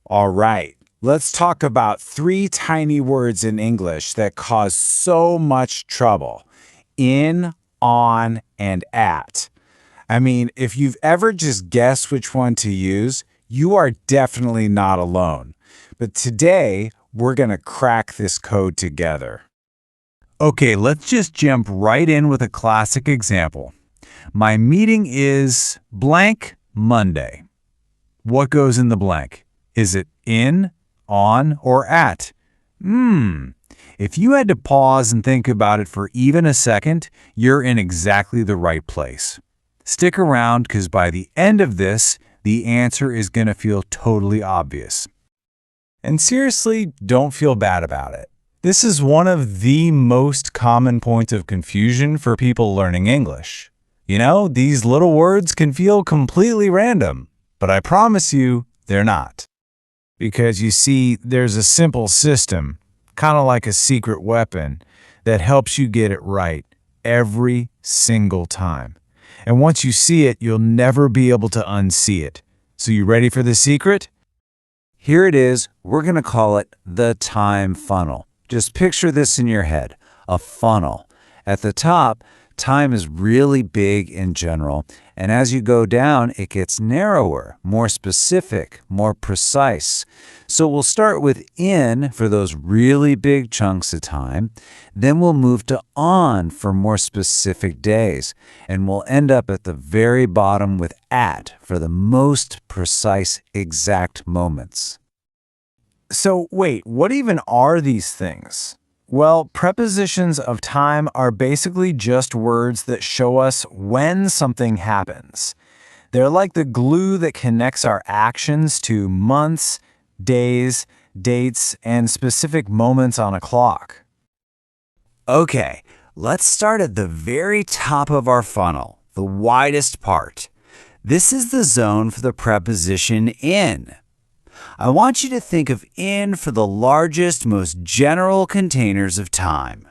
All right, let's talk about three tiny words in English that cause so much trouble. In, on, and at. I mean, if you've ever just guessed which one to use, you are definitely not alone. But today, we're going to crack this code together. Okay, let's just jump right in with a classic example. My meeting is blank Monday. What goes in the blank? Is it in, on, or at? If you had to pause and think about it for even a second, you're in exactly the right place. Stick around because by the end of this, the answer is going to feel totally obvious. And seriously, don't feel bad about it. This is one of the most common points of confusion for people learning English. You know, these little words can feel completely random, but I promise you, they're not. Because you see, there's a simple system, kind of like a secret weapon, that helps you get it right every single time. And once you see it, you'll never be able to unsee it. So you ready for the secret? Here it is. We're going to call it the time funnel. Just picture this in your head, a funnel. At the top, time is really big in general, and as you go down, it gets narrower, more specific, more precise. So we'll start with in for those really big chunks of time, then we'll move to on for more specific days, and we'll end up at the very bottom with at for the most precise, exact moments. So wait, what even are these things? Well, prepositions of time are basically just words that show us when something happens. They're like the glue that connects our actions to months, days, dates, and specific moments on a clock. Okay, let's start at the very top of our funnel, the widest part. This is the zone for the preposition in. I want you to think of in for the largest, most general containers of time.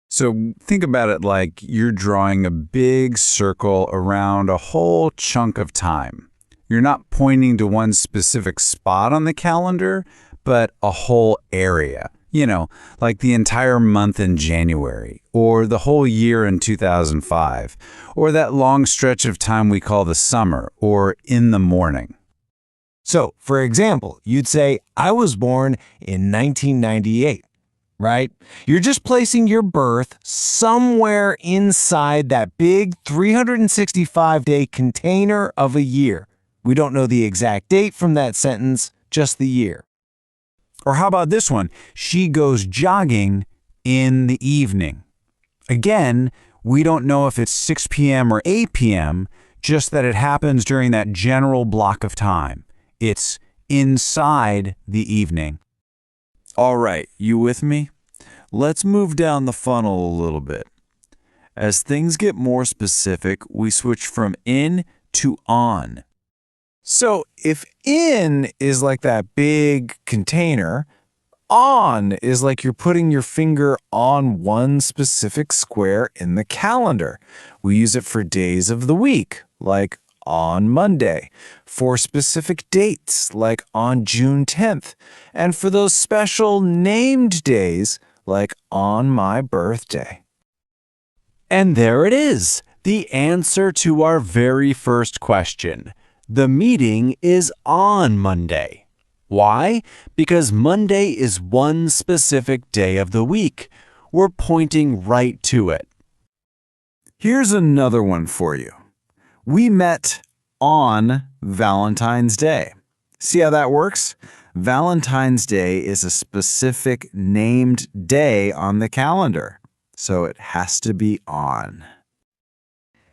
So think about it like you're drawing a big circle around a whole chunk of time. You're not pointing to one specific spot on the calendar, but a whole area. You know, like the entire month in January, or the whole year in 2005, or that long stretch of time we call the summer, or in the morning. So, for example, you'd say, I was born in 1998, right? You're just placing your birth somewhere inside that big 365-day container of a year. We don't know the exact date from that sentence, just the year. Or how about this one? She goes jogging in the evening. Again, we don't know if it's 6 p.m. or 8 p.m., just that it happens during that general block of time. It's inside the evening. All right, you with me? Let's move down the funnel a little bit. As things get more specific, we switch from in to on. So if in is like that big container, on is like you're putting your finger on one specific square in the calendar. We use it for days of the week, like on Monday, for specific dates like on June 10th, and for those special named days like on my birthday. And there it is, the answer to our very first question. The meeting is on Monday. Why? Because Monday is one specific day of the week. We're pointing right to it. Here's another one for you. We met on Valentine's Day. See how that works? Valentine's Day is a specific named day on the calendar, so it has to be on.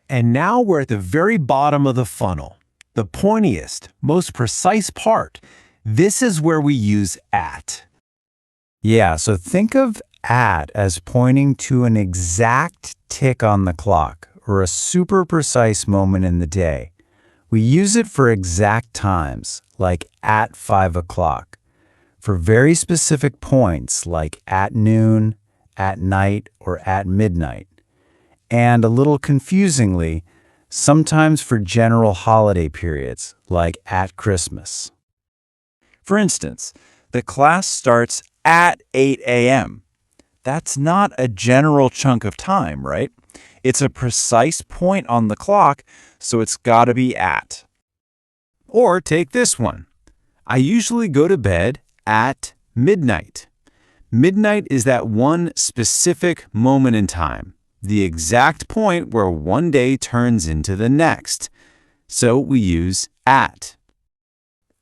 And now we're at the very bottom of the funnel, the pointiest, most precise part. This is where we use at. Yeah, so think of at as pointing to an exact tick on the clock, or a super precise moment in the day. We use it for exact times, like at 5 o'clock, for very specific points, like at noon, at night, or at midnight, and a little confusingly, sometimes for general holiday periods, like at Christmas. For instance, the class starts at 8 a.m. That's not a general chunk of time, right? It's a precise point on the clock, so it's got to be at. Or take this one. I usually go to bed at midnight. Midnight is that one specific moment in time, the exact point where one day turns into the next. So we use at.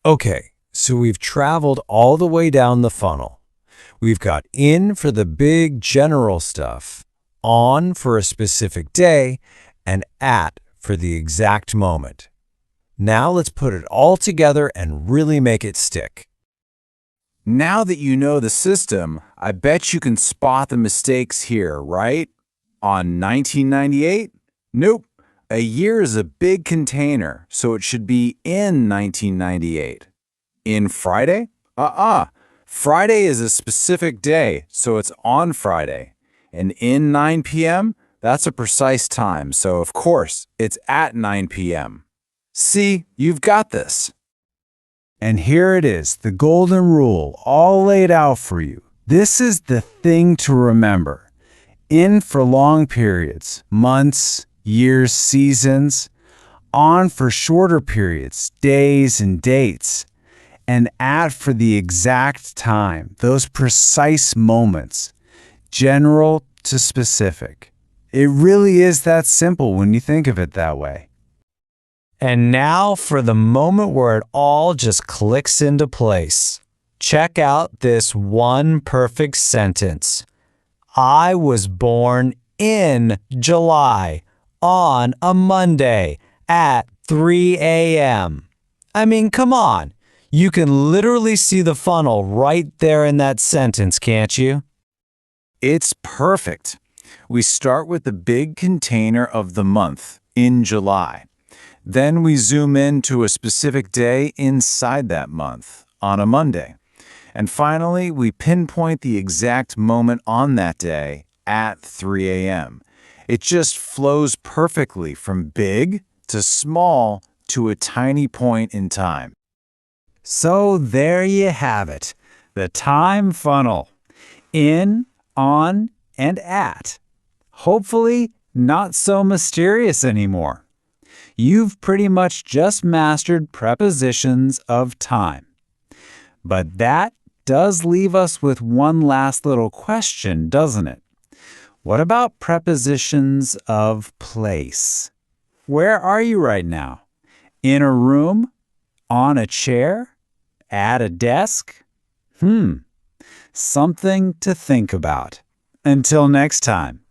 Okay, so we've traveled all the way down the funnel. We've got in for the big general stuff, on for a specific day, and at for the exact moment. Now let's put it all together and really make it stick. Now that you know the system, I bet you can spot the mistakes here, right? On 1998? Nope. A year is a big container, so it should be in 1998. In Friday? Friday is a specific day, so it's on Friday. And in 9 p.m., that's a precise time, so of course, it's at 9 p.m. See, you've got this. And here it is, the golden rule, all laid out for you. This is the thing to remember. In for long periods, months, years, seasons. On for shorter periods, days and dates. And at for the exact time, those precise moments, general to specific. It really is that simple when you think of it that way. And now for the moment where it all just clicks into place. Check out this one perfect sentence. I was born in July on a Monday at 3 a.m. I mean, come on. You can literally see the funnel right there in that sentence, can't you? It's perfect. We start with the big container of the month, in July. Then we zoom in to a specific day inside that month, on a Monday. And finally, we pinpoint the exact moment on that day at 3 a.m. It just flows perfectly from big to small to a tiny point in time. So there you have it, the time funnel. In, on, and at. Hopefully, not so mysterious anymore. You've pretty much just mastered prepositions of time. But that does leave us with one last little question, doesn't it? What about prepositions of place? Where are you right now? In a room? On a chair? At a desk? Something to think about. Until next time.